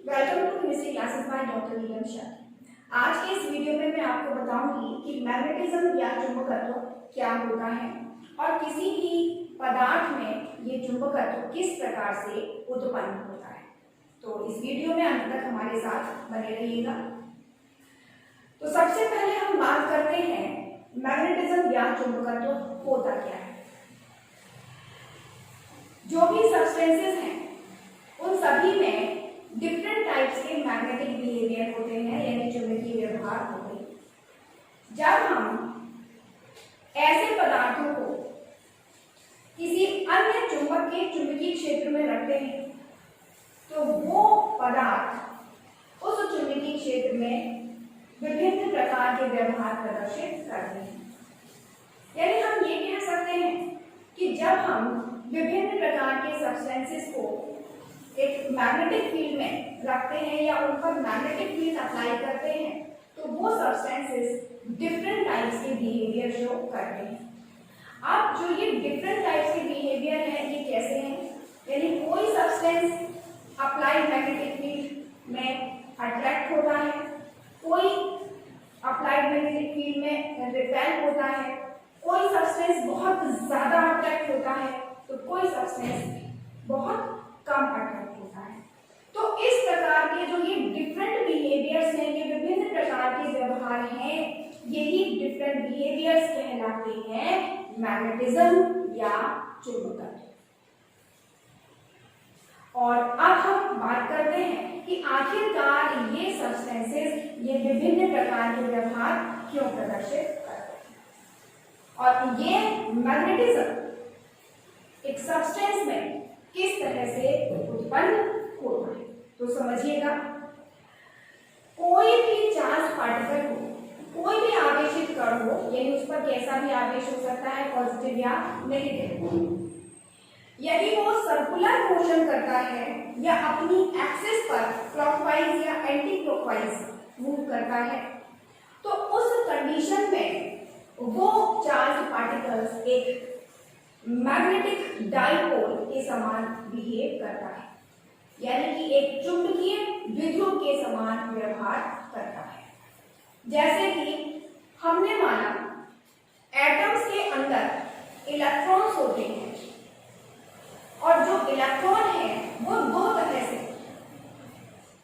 Welcome to chemistry classes by doctor Neelam Shah. आज के इस वीडियो में मैं आपको बताऊंगी कि मैग्नेटिज्म या चुंबकत्व क्या होता है और किसी भी पदार्थ में ये चुंबकत्व किस प्रकार से उत्पन्न होता है। तो इस वीडियो में अंत तक हमारे साथ बने रहिएगा। तो सबसे पहले हम बात करते हैं मैग्नेटिज्म या चुंबकत्व होता क्या है। जो भी सब्सटेंसेस हैं उन सभी में डिफरेंट टाइप्स के मैग्नेटिक बिहेवियर होते हैं, यानी चुंबकीय व्यवहार होते हैं। जब हम ऐसे पदार्थों को किसी अन्य चुंबक के चुंबकीय क्षेत्र में रखते हैं तो वो पदार्थ उस चुंबकीय क्षेत्र में विभिन्न प्रकार के व्यवहार प्रदर्शित करते हैं। यानी हम ये कह सकते हैं कि जब हम विभिन्न प्रकार के सब्सटेंसेस को एक मैग्नेटिक फील्ड में रखते हैं या उन पर मैग्नेटिक फील्ड अप्लाई करते हैं तो वो सब्सटेंसेस डिफरेंट टाइप्स के बिहेवियर शो करते हैं। अब जो ये डिफरेंट टाइप्स के बिहेवियर हैं ये कैसे हैं, यानी कोई सब्सटेंस अप्लाइड मैग्नेटिक फील्ड में अट्रैक्ट होता है, कोई अप्लाइड मैग्नेटिक फील्ड में रिपेल होता है, कोई सब्सटेंस बहुत ज्यादा अट्रैक्ट होता है तो कोई सब्सटेंस बहुत कम अट्रैक्ट होता है। तो इस प्रकार के जो ये डिफरेंट बिहेवियर्स हैं, ये विभिन्न प्रकार के व्यवहार हैं, यही डिफरेंट बिहेवियर्स कहलाते हैं मैग्नेटिज्म या चुंबकत्व। और अब हम बात करते हैं कि आखिरकार ये सब्सटेंसेस ये विभिन्न प्रकार के व्यवहार क्यों प्रदर्शित करते हैं और ये मैग्नेटिज्म एक सब्सटेंस में किस तरह से उत्पन्न होता है। तो समझिएगा, कोई भी चार्ज पार्टिकल हो, कोई भी आवेशित कण हो, यानी उस पर कैसा भी आवेश हो सकता है, पॉजिटिव या नेगेटिव, यदि वो सर्कुलर मोशन करता है या अपनी एक्सिस पर क्लॉकवाइज या एंटी क्लॉकवाइज मूव करता है तो उस कंडीशन में वो चार्ज पार्टिकल्स एक मैग्नेटिक डाइपोल के समान बिहेव करता है, यानी कि एक चुंबकीय द्विध्रुव के समान व्यवहार करता है। जैसे कि हमने माना एटम्स के अंदर इलेक्ट्रॉन्स होते हैं और जो इलेक्ट्रॉन है वो दो तरह से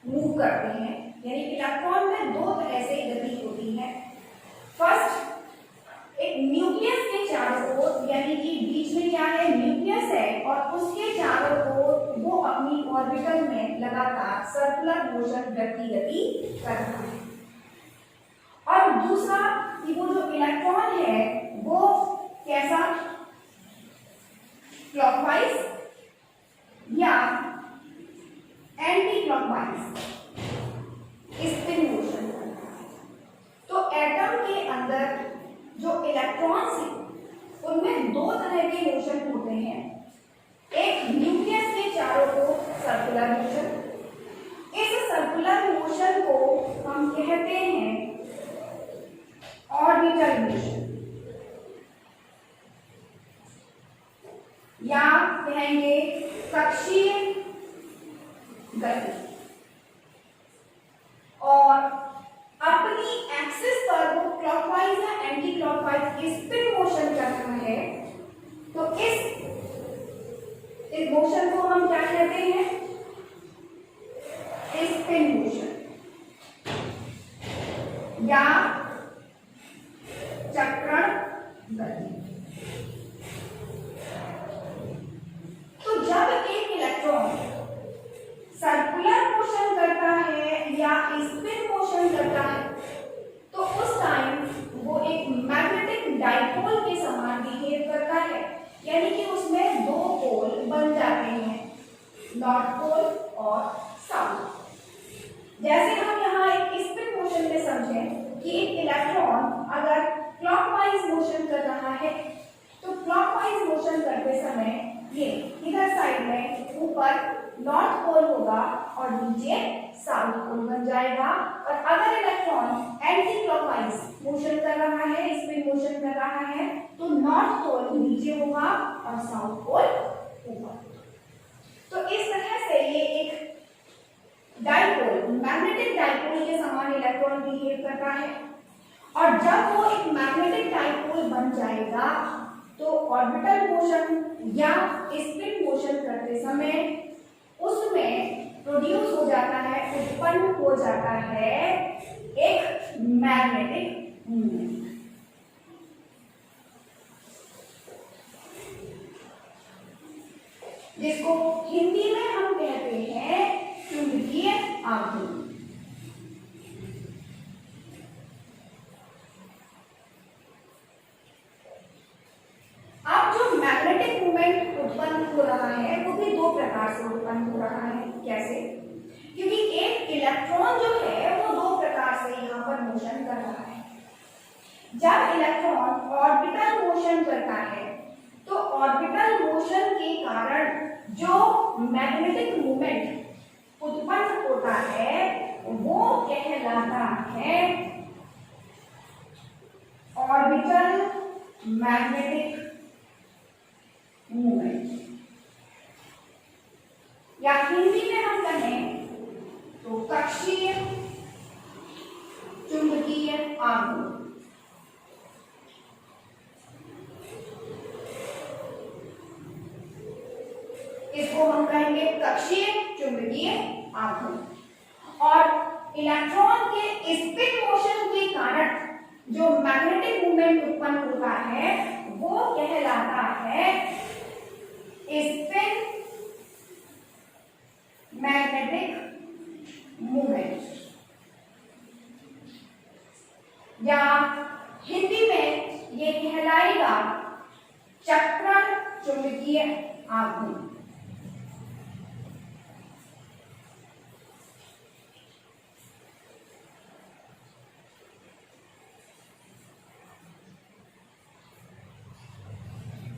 मूव करते हैं, यानी इलेक्ट्रॉन में दो तरह से गति होती है। फर्स्ट, एक न्यूक्लियस के चारों ओर, यानी कि बीच में क्या है, न्यूक्लियस है और उसके चारों ओर वो अपनी ऑर्बिटल में लगातार सर्कुलर मोशन गति कर रहा है। और दूसरा कि वो जो इलेक्ट्रॉन है वो कैसा, क्लॉकवाइज या एंटी क्लॉकवाइज स्पिन मोशन कर रहा है। तो एटम के अंदर जो इलेक्ट्रॉन्स हैं उनमें दो तरह के मोशन होते हैं, एक न्यूक्लियस के चारों ओर सर्कुलर मोशन, इस सर्कुलर मोशन को हम कहते हैं ऑर्बिटल मोशन या कहेंगे कक्षीय गति। और अपनी एक्सिस पर वो क्लॉकवाइज या एंटी क्लॉकवाइज स्पिन मोशन कर रहा है तो इस मोशन को हम क्या कहते हैं, स्पिन मोशन या चक्रण गति। तो जब एक इलेक्ट्रॉन सर्कुलर मोशन करता है या स्पिन मोशन करता है तो उस टाइम वो एक मैग्नेटिक डाइपोल के समान बिहेव करता है, यानी कि उसमें दो पोल बन जाते हैं, नॉर्थ पोल और साउथ। जैसे हम यहाँ एक स्पिन मोशन में समझें कि एक इलेक्ट्रॉन अगर क्लॉकवाइज मोशन कर रहा है तो क्लॉकवाइज मोशन करते समय ये इधर साइड में ऊपर नॉर्थ पोल होगा और नीचे साउथ पोल बन जाएगा। और अगर इलेक्ट्रॉन एंटी क्लॉकवाइज मोशन कर रहा है, स्पिन मोशन कर रहा है तो नॉर्थ पोल नीचे होगा और साउथ पोल ऊपर। तो इस तरह से ये एक डाइपोल समान इलेक्ट्रॉन बिहेव करता है। और जब वो एक मैग्नेटिक डाइपोल बन जाएगा तो ऑर्बिटल मोशन या स्पिन मोशन करते समय उसमें प्रोड्यूस हो जाता है, उत्पन्न हो जाता है एक मैग्नेटिक मूवमेंट। जिसको हिंदी में हम कहते हैं चुंबकीय आघूर्ण। अब जो मैग्नेटिक मूवमेंट उत्पन्न हो रहा है वो भी दो प्रकार से उत्पन्न हो रहा है। कैसे? क्योंकि एक इलेक्ट्रॉन जो है वो दो प्रकार से यहाँ पर मोशन कर रहा है। जब इलेक्ट्रॉन ऑर्बिटल मोशन करता है तो ऑर्बिटल मोशन के कारण जो मैग्नेटिक मूवमेंट उत्पन्न होता है वो कहलाता है ऑर्बिटल मैग्नेटिक मूवमेंट, या हिंदी में हम कहें तो कक्षीय चुंबकीय आघूर्ण। इसको हम कहेंगे कक्षीय चुंबकीय आघूर्ण। और इलेक्ट्रॉन के स्पिन मोशन के कारण जो मैग्नेटिक मूवमेंट उत्पन्न होता है वो कहलाता है स्पिन मैग्नेटिक मूवमेंट, या हिंदी में ये कहलाएगा चक्रण चुंबकीय आघूर्ण।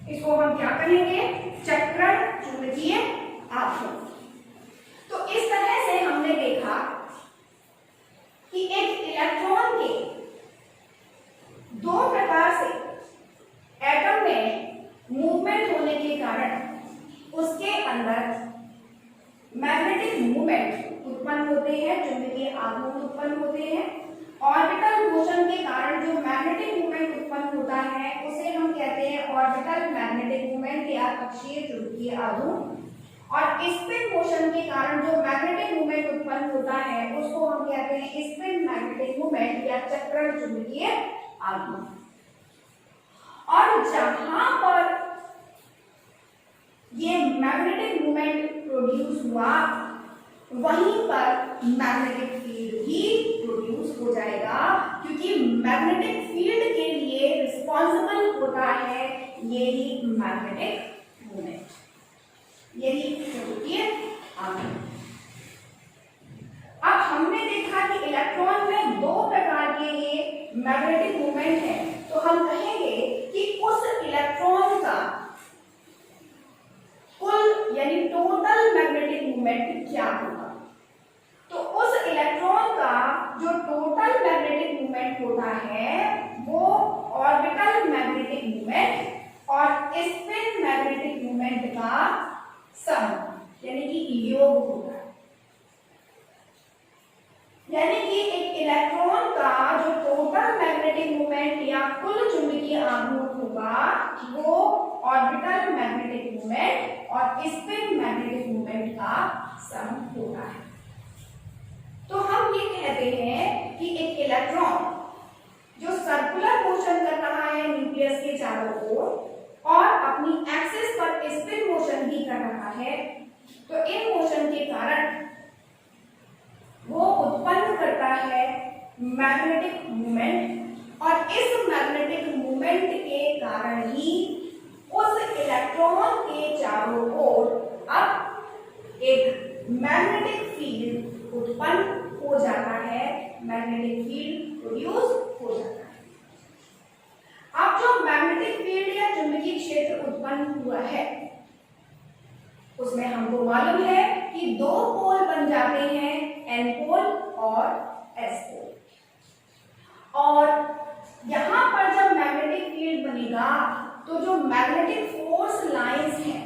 इसको हम क्या कहेंगे? चक्रण चुंबकीय आघूर्ण। तो इस तरह से हमने देखा कि एक इलेक्ट्रॉन के दो प्रकार से एटम में मूवमेंट होने के कारण उसके अंदर मैग्नेटिक मूवमेंट उत्पन्न होते हैं, चुंबकीय आघूर्ण उत्पन्न होते हैं। ऑर्बिटल मोशन के कारण जो मैग्नेटिक मूवमेंट उत्पन्न होता है उसे हम कहते हैं ऑर्बिटल मैग्नेटिक मूवमेंट या कक्षीय चुंबकीय आघूर्ण। और स्पिन मोशन के कारण जो मैग्नेटिक मूवमेंट उत्पन्न होता है उसको हम कहते हैं स्पिन मैग्नेटिक मूवमेंट या चक्रण चुंबकीय आघूर्ण। और जहां पर ये मैग्नेटिक मूवमेंट प्रोड्यूस हुआ वहीं पर मैग्नेटिक फील्ड भी प्रोड्यूस हो जाएगा, क्योंकि मैग्नेटिक फील्ड के लिए रिस्पॉन्सिबल होता है यही मैग्नेटिक मूवमेंट, यही चुंबकीय आघूर्ण। अब हमने देखा कि इलेक्ट्रॉन में दो प्रकार के ये मैग्नेटिक मूवमेंट है, तो हम कहेंगे कि उस इलेक्ट्रॉन का कुल यानी टोटल मैग्नेटिक मूवमेंट क्या होगा। तो उस इलेक्ट्रॉन का जो टोटल मैग्नेटिक मूवमेंट होता है वो ऑर्बिटल मैग्नेटिक मूवमेंट और स्पिन मैग्नेटिक मूवमेंट का सम यानी कि योग होगा। यानी कि एक इलेक्ट्रॉन का जो टोटल मैग्नेटिक मूवमेंट या कुल चुंबकीय आघूर्ण होगा वो ऑर्बिटल मैग्नेटिक मूवमेंट और स्पिन मैग्नेटिक मूवमेंट का सम होता है। तो हम ये कहते हैं कि एक इलेक्ट्रॉन जो सर्कुलर मोशन कर रहा है न्यूक्लियस के चारों ओर और अपनी एक्सिस पर स्पिन मोशन भी कर रहा है, तो इन मोशन के कारण वो उत्पन्न करता है मैग्नेटिक मूवमेंट, और इस मैग्नेटिक मूवमेंट के कारण ही उस इलेक्ट्रॉन के चारों ओर अब एक मैग्नेटिक फील्ड उत्पन्न हो जाता है, मैग्नेटिक फील्ड प्रोड्यूस हो जाता है। अब जो मैग्नेटिक फील्ड या चुंबकीय क्षेत्र उत्पन्न हुआ है उसमें हमको मालूम है कि दो पोल बन जाते हैं, एन पोल और एस पोल। और यहां पर जब मैग्नेटिक फील्ड बनेगा तो जो मैग्नेटिक फोर्स लाइंस हैं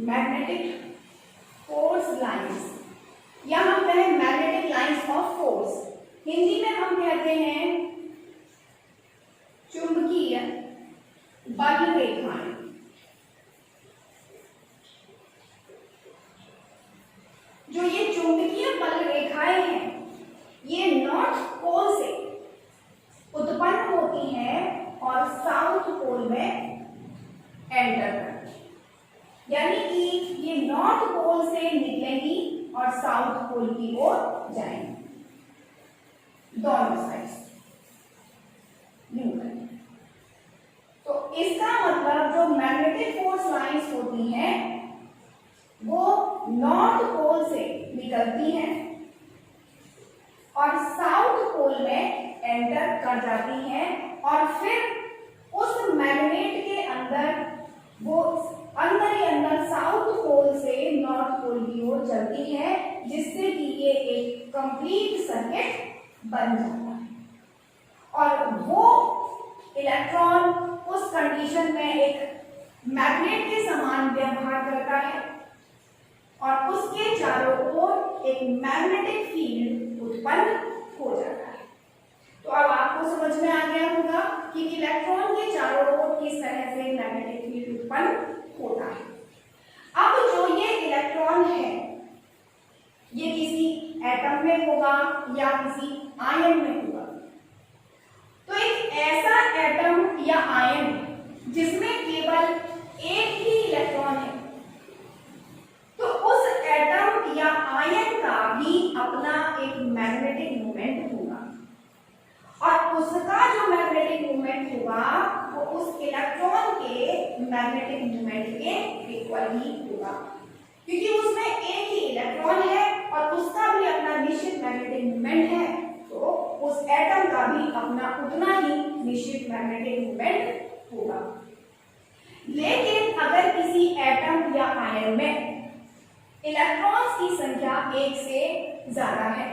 मैग्नेटिक चुंबकीय बल रेखाएं। जो ये चुंबकीय बल रेखाएं हैं ये नॉर्थ पोल से उत्पन्न होती हैं और साउथ पोल में एंटर करती हैं। यानी कि ये नॉर्थ पोल से निकलेंगी और साउथ पोल की ओर जाएंगी, दोनों साइड से यूं करेंगे। तो इसका मतलब जो मैग्नेटिक फोर्स लाइंस होती हैं वो नॉर्थ पोल से निकलती हैं और साउथ पोल में एंटर कर जाती हैं और फिर उस मैग्नेट के अंदर वो अंदर ही अंदर साउथ पोल से नॉर्थ पोल की ओर चलती है, जिससे कि ये एक कंप्लीट सर्किट बन जाता है और वो इलेक्ट्रॉन उस कंडीशन में एक मैग्नेट के समान व्यवहार करता है और उसके चारों ओर एक मैग्नेटिक फील्ड उत्पन्न हो जाता है। तो अब आपको समझ में आ गया होगा कि इलेक्ट्रॉन के चारों ओर किस तरह से मैग्नेटिक फील्ड उत्पन्न होता है। अब जो ये इलेक्ट्रॉन है ये किसी एटम में होगा या किसी आयन में होगा। तो एक ऐसा एटम या आयन जिसमें केवल एक ही इलेक्ट्रॉन है, तो उस एटम या आयन का भी अपना एक मैग्नेटिक मोमेंट होगा और उसका जो मैग्नेटिक मोमेंट होगा वो उस इलेक्ट्रॉन के मैग्नेटिक मोमेंट के इक्वल ही होगा, क्योंकि उसमें एक ही इलेक्ट्रॉन है और उसका भी अपना निश्चित मैग्नेटिक मोमेंट है, तो उस एटम का भी अपना उतना ही निश्चित मैग्नेटिक मोमेंट होगा। लेकिन अगर किसी एटम या आयन में इलेक्ट्रॉन्स की संख्या एक से ज्यादा है,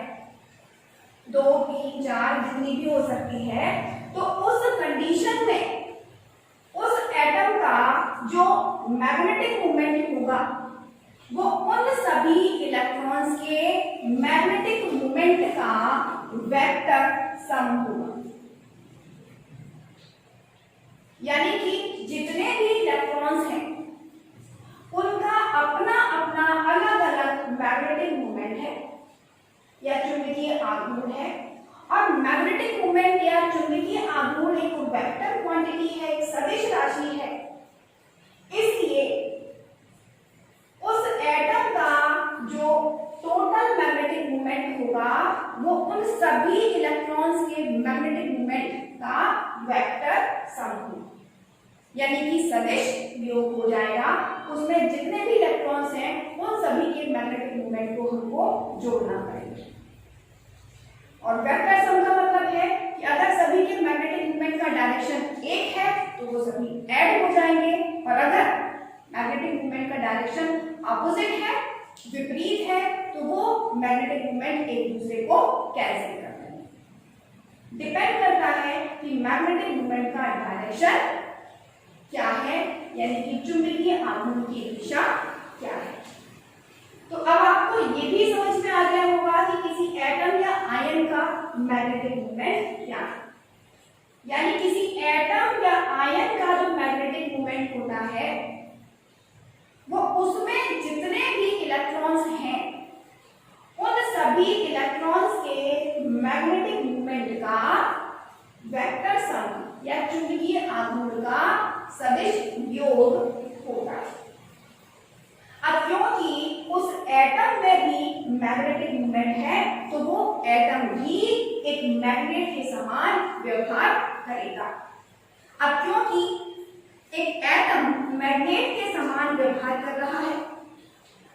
2, 3, 4 जितनी भी हो सकती है, तो उस कंडीशन में उस एटम का जो मैग्नेटिक मोमेंट होगा वो उन सभी इलेक्ट्रॉन्स के मैग्नेटिक मोमेंट का वेक्टर सम होगा। यानी कि जितने भी इलेक्ट्रॉन्स हैं उनका अपना अपना अलग अलग मैग्नेटिक मोमेंट है या चुंबकीय आघूर्ण है, और मैग्नेटिक मोमेंट या चुंबकीय आघूर्ण एक वेक्टर क्वांटिटी है, एक सदिश राशि है। इसलिए उस एटम का जो टोटल मैग्नेटिक मोमेंट होगा वो उन सभी इलेक्ट्रॉन्स के मैग्नेटिक मोमेंट का वेक्टर सम होगा, यानी कि सदिश योग हो जाएगा। उसमें जितने भी इलेक्ट्रॉन्स हैं उन सभी के मैग्नेटिक मोमेंट को हमको जोड़ना पड़ेगा। और वेक्टर सम का मतलब है कि अगर सभी के मैग्नेटिक मोमेंट का डायरेक्शन एक है तो वो सभी ऐड हो जाएंगे, और अगर मैग्नेटिक मोमेंट का डायरेक्शन अपोजिट है, विपरीत है, तो वो मैग्नेटिक मोमेंट एक दूसरे को कैंसिल कर देंगे। डिपेंड करता है कि मैग्नेटिक मोमेंट का डायरेक्शन क्या है, यानी कि चुंबकीय आघूर्ण की दिशा क्या है। तो अब आपको ये भी समझ में आ गया होगा कि किसी एटम या आयन का मैग्नेटिक मोमेंट क्या है। यानी किसी एटम या आयन का जो मैग्नेटिक मोमेंट होता है वो उसमें जितने भी इलेक्ट्रॉन्स हैं उन सभी इलेक्ट्रॉन्स के मैग्नेटिक मोमेंट का वेक्टर सम या चुंबकीय आघूर्ण का सदिश योग होता है। अब क्योंकि उस एटम में भी मैग्नेटिक मोमेंट है तो वो एटम भी एक मैग्नेट के समान व्यवहार करेगा। अब क्योंकि एक एटम मैग्नेट के समान व्यवहार कर रहा है,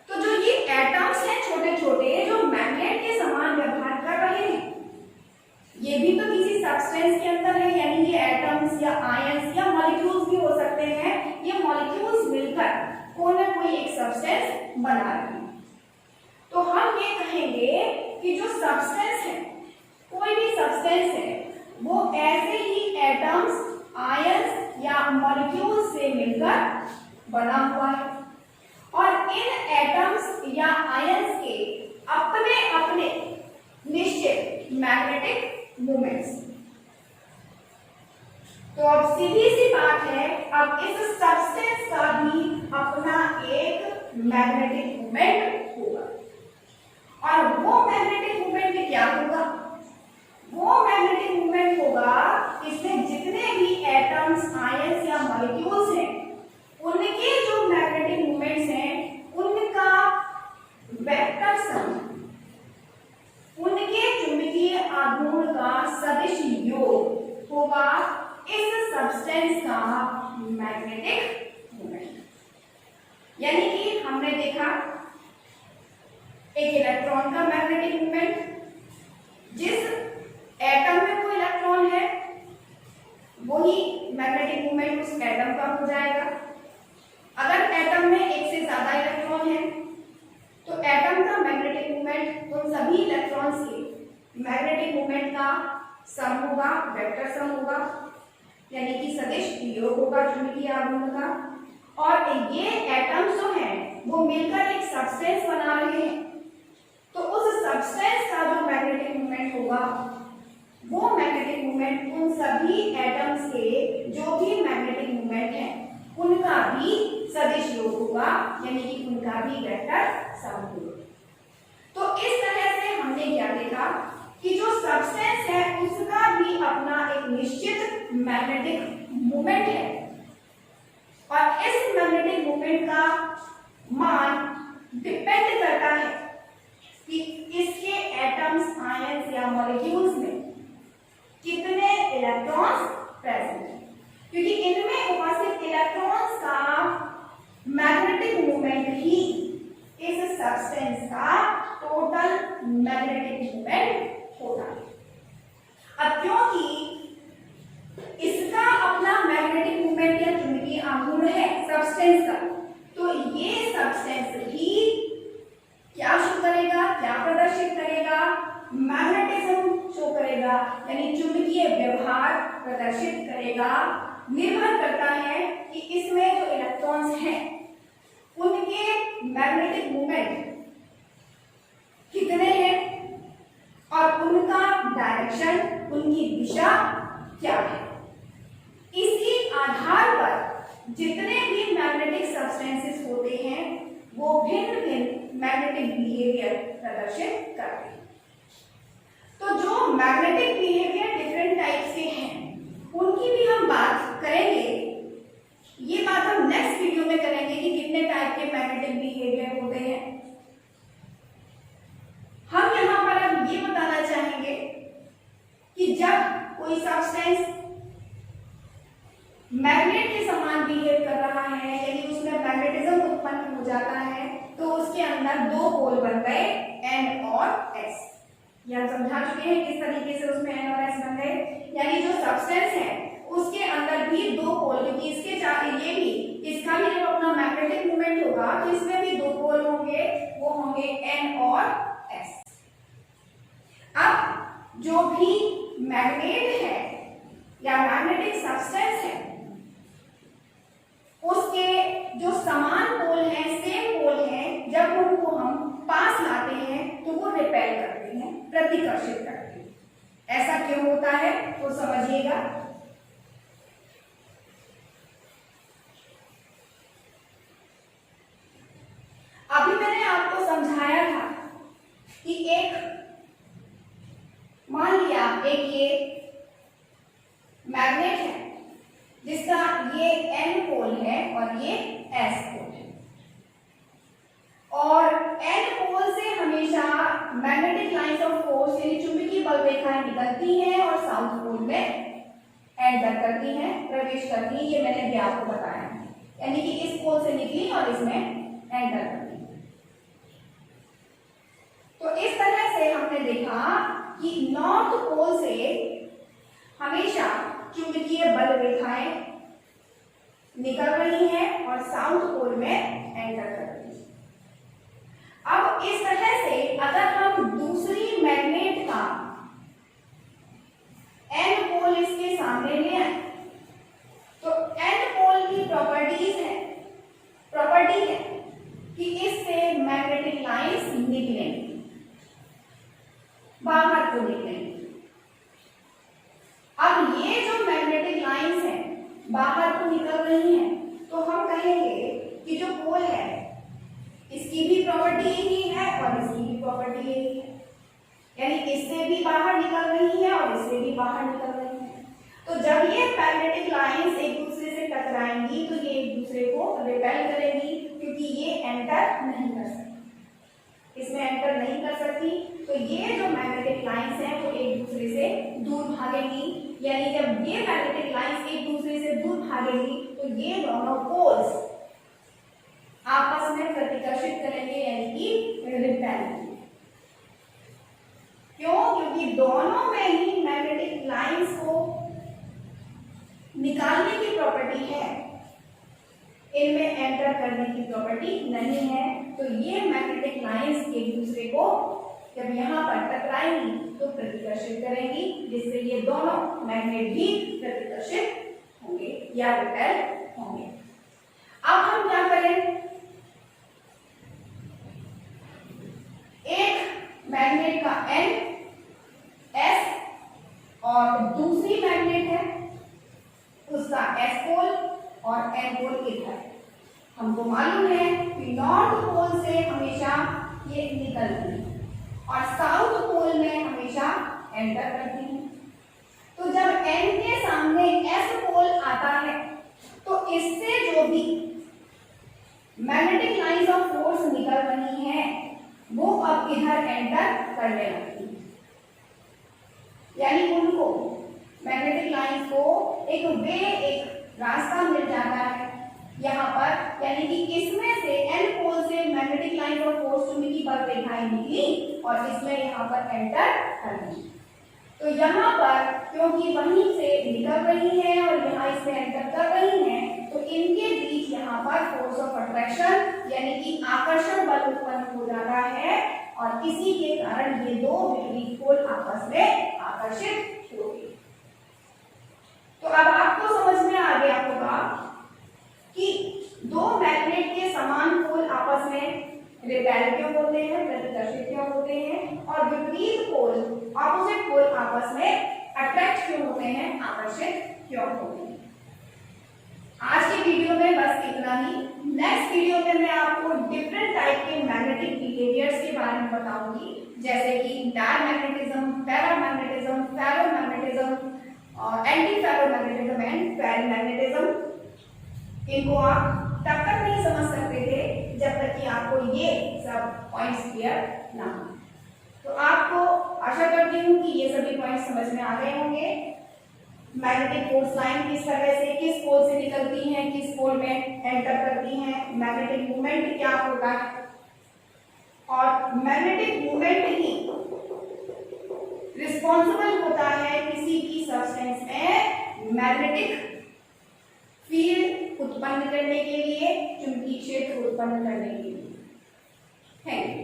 तो जो ये एटम्स हैं छोटे छोटे जो मैग्नेट के समान व्यवहार कर रहे हैं, ये भी तो किसी सब्सटेंस के अंदर है, यानी ये एटम्स या आयंस या मॉलिक्यूल्स भी हो सकते हैं। ये मॉलिक्यूल्स मिलकर कोई ना कोई एक सब्सटेंस बना रहे हैं। तो हम ये कहेंगे कि जो सब्सटेंस है, कोई भी सब्सटेंस है, वो ऐसे ही एटम्स, आयंस या मॉलिक्यूल्स से मिलकर बना हुआ है, और इन एटम्स या आयंस के अपने अपने निश्चित मैग्नेटिक मोमेंट्स। तो अब सीधी सी बात है, अब इस सब्सटेंस का भी अपना एक मैग्नेटिक मोमेंट होगा, और वो मैग्नेटिक मोमेंट में क्या होगा, वो मैग्नेटिक मोमेंट होगा इसमें जितने भी एटम्स, आयंस या मॉलिक्यूल्स हैं, उनके जो मैग्नेटिक मोमेंट्स हैं उनका वेक्टर सम, उनके चुंबकीय आघूर्ण का सदिश योग होगा इस सब्सटेंस का मैग्नेटिक मोमेंट। यानी कि हमने देखा एक इलेक्ट्रॉन का मैग्नेटिक मोमेंट, जिस एटम में कोई इलेक्ट्रॉन है वही मैग्नेटिक मोमेंट उस एटम का हो जाएगा। अगर एटम में एक से ज्यादा इलेक्ट्रॉन है तो एटम का मैग्नेटिक मोमेंट उन सभी इलेक्ट्रॉन्स के मैग्नेटिक मोमेंट का सम होगा, वेक्टर सम होगा, यानी कि सदिश योग होगा चुंबकीय आघूर्ण का। और ये एटम्स जो हैं वो मिलकर एक सब्सटेंस बना रहे हैं, तो उस सब्सटेंस का जो मैग्नेटिक मोमेंट होगा वो मैग्नेटिक मोमेंट उन सभी एटम्स के जो भी मैग्नेटिक मोमेंट है उनका भी सदिश योग होगा, यानी कि उनका भी वेक्टर सम होगा। तो इस तरह से हमने क्या देखा कि जो सब्सटेंस है उसका भी अपना एक निश्चित मैग्नेटिक मोमेंट है, और इस मैग्नेटिक मोमेंट का मान डिपेंड करता है कि इसके एटम्स, आयंस या मॉलिक्यूल्स में कितने इलेक्ट्रॉन्स प्रेजेंट हैं, क्योंकि इनमें उपस्थित इलेक्ट्रॉन्स का मैग्नेटिक मोमेंट ही इस सब्सटेंस का टोटल मैग्नेटिक मोमेंट होता है। अब क्योंकि इसका अपना मैग्नेटिक मोमेंट या चुंबकीय आघूर्ण है सब्सटेंस का, तो ये सब्सटेंस ही क्या शो करेगा, क्या प्रदर्शित करेगा, मैग्नेटिज्म शो करेगा, यानी चुंबकीय व्यवहार प्रदर्शित करेगा। निर्भर करता है कि इसमें जो इलेक्ट्रॉन्स हैं उनके मैग्नेटिक मोमेंट कितने हैं और उनका डायरेक्शन, उनकी दिशा क्या है। इसी आधार पर जितने भी मैग्नेटिक सब्सटेंसेस होते हैं वो भिन्न भिन्न मैग्नेटिक बिहेवियर प्रदर्शित करते हैं। तो जो मैग्नेटिक बिहेवियर डिफरेंट टाइप्स के हैं उनकी भी हम बात करेंगे। ये बात हम नेक्स्ट वीडियो में करेंगे कि कितने टाइप के मैग्नेटिक बिहेवियर होते हैं। हम यहां पर अब ये बताना चाहेंगे कि जब कोई सब्सटेंस मैग्नेट के समान बिहेव कर रहा है, यदि उसमें मैग्नेटिज्म उत्पन्न हो जाता है, तो उसके अंदर दो पोल बन गए N और S। ये हम समझा चुके हैं किस तरीके से उसमें N और S बन गए, यानी जो सब्सटेंस है उसके अंदर भी दो पोल, क्योंकि इसके ये भी इसका भी जब अपना मैग्नेटिक मोमेंट होगा तो इसमें भी दो पोल होंगे, वो होंगे N और S। अब जो भी मैग्नेट है या मैग्नेटिक सब्सटेंस है उसके जो समान पोल हैं, सेम पोल हैं, जब उनको हम पास लाते हैं तो वो रिपेल करते हैं, प्रतिकर्षित करते हैं। ऐसा क्यों होता है तो समझिएगा। अभी मैंने आपको समझाया था कि एक मान लिया एक ये मैग्नेट है जिसका ये N पोल है और ये S पोल है, और N पोल से हमेशा मैग्नेटिक लाइंस ऑफ फोर्स यानी चुंबकीय बल रेखाएं निकलती हैं और साउथ पोल में एंटर करती हैं, प्रवेश करती हैं। ये मैंने भी आपको बताया है, यानी कि इस पोल से निकली और इसमें एंटर करती है। तो इस तरह से हमने देखा कि नॉर्थ पोल से हमेशा चुंबकीय बल रेखाएं निकल रही हैं और साउथ पोल में एंटर कर रही हैं। अब इस तरह से अगर हम दूसरी मैग्नेट का N पोल इसके सामने ले आए तो N पोल की प्रॉपर्टी है कि इससे मैग्नेटिक लाइंस निकलेंगी, बाहर को निकलेंगी। अब ये जो मैग्नेटिक लाइंस है इसकी भी प्रॉपर्टी यही है और इसकी भी प्रॉपर्टी यही है, यानी इससे भी बाहर निकल रही है और इससे भी बाहर निकल रही है। तो जब ये मैग्नेटिक लाइंस एक दूसरे से टकराएंगी तो ये एक दूसरे को रिपेल करेंगी, क्योंकि ये एंटर नहीं कर सकती, इसमें एंटर नहीं कर सकती। तो ये जो मैग्नेटिक लाइंस हैं वो एक दूसरे से दूर भागेंगी, यानी जब ये मैग्नेटिक लाइंस एक दूसरे से दूर भागेंगी तो ये दोनों पोल्स आपस में प्रतिकर्षित करेंगे, यानी कि रिपेल। क्यों? क्योंकि दोनों में ही मैग्नेटिक लाइंस को निकालने की प्रॉपर्टी है, इनमें एंटर करने की प्रॉपर्टी नहीं है। तो ये मैग्नेटिक लाइंस एक दूसरे को जब यहाँ पर टकराएंगी तो प्रतिकर्षित करेंगी, जिससे ये दोनों मैग्नेट भी प्रतिकर्षित होंगे या रिपेल होंगे। अब हम क्या करें, एक मैग्नेट का N S और दूसरी मैग्नेट है उसका S पोल और N पोल इधर। हमको मालूम है कि नॉर्थ पोल से हमेशा ये निकलती है और साउथ पोल में हमेशा एंटर करती है। तो जब N के सामने S पोल आता है तो इससे जो भी मैग्नेटिक लाइंस ऑफ फोर्स निकल रही हैं वो अब इधर एंटर करने लगती है, यानी उनको मैग्नेटिक लाइंस को एक रास्ता मिल जाता है यहाँ पर, यानी कि इसमें से N पोल से मैग्नेटिक लाइन ऑफ फोर्स चुंबकीय बल रेखाएं निकली और इसमें यहाँ पर एंटर कर दी। तो यहाँ पर क्योंकि वहीं से निकल रही है और यहाँ इसमें एंटर कर रही हैं, तो इनके बीच यहाँ पर फोर्स ऑफ अट्रैक्शन यानी कि आकर्षण बल उत्पन्न हो जाता है और इसी के कारण ये दो विपरीत पोल आपस में आकर्षित होंगे। तो अब आपको समझ में आ गया होगा कि दो मैग्नेट के समान पोल आपस में रिपेल क्यों होते हैं, प्रतिकर्षित क्यों होते हैं, और विपरीत पोल ऑपोजिट पोल आपस में अट्रैक्ट क्यों होते हैं, आकर्षित क्यों होते हैं। आज के वीडियो में बस इतना ही। नेक्स्ट वीडियो में मैं आपको डिफरेंट टाइप के मैग्नेटिक बिहेवियर्स के बारे में बताऊंगी, जैसे कि diamagnetism, paramagnetism, ferromagnetism, anti ferromagnetism and ferrimagnetism. इनको आप तब तक नहीं समझ सकते थे जब तक कि आपको ये सब पॉइंट्स क्लियर ना हो। तो आपको आशा करती हूँ कि ये सभी पॉइंट्स समझ में आ गए होंगे। मैग्नेटिक फोर्स लाइन किस तरह से किस पोल से निकलती हैं, किस पोल में एंटर करती हैं, मैग्नेटिक मूवमेंट क्या होता है, और मैग्नेटिक मूवमेंट ही रिस्पॉन्सिबल होता है किसी भी सब्सटेंस में मैग्नेटिक फील्ड उत्पन्न करने के लिए, चुंबकीय क्षेत्र उत्पन्न करने के लिए। Thank you.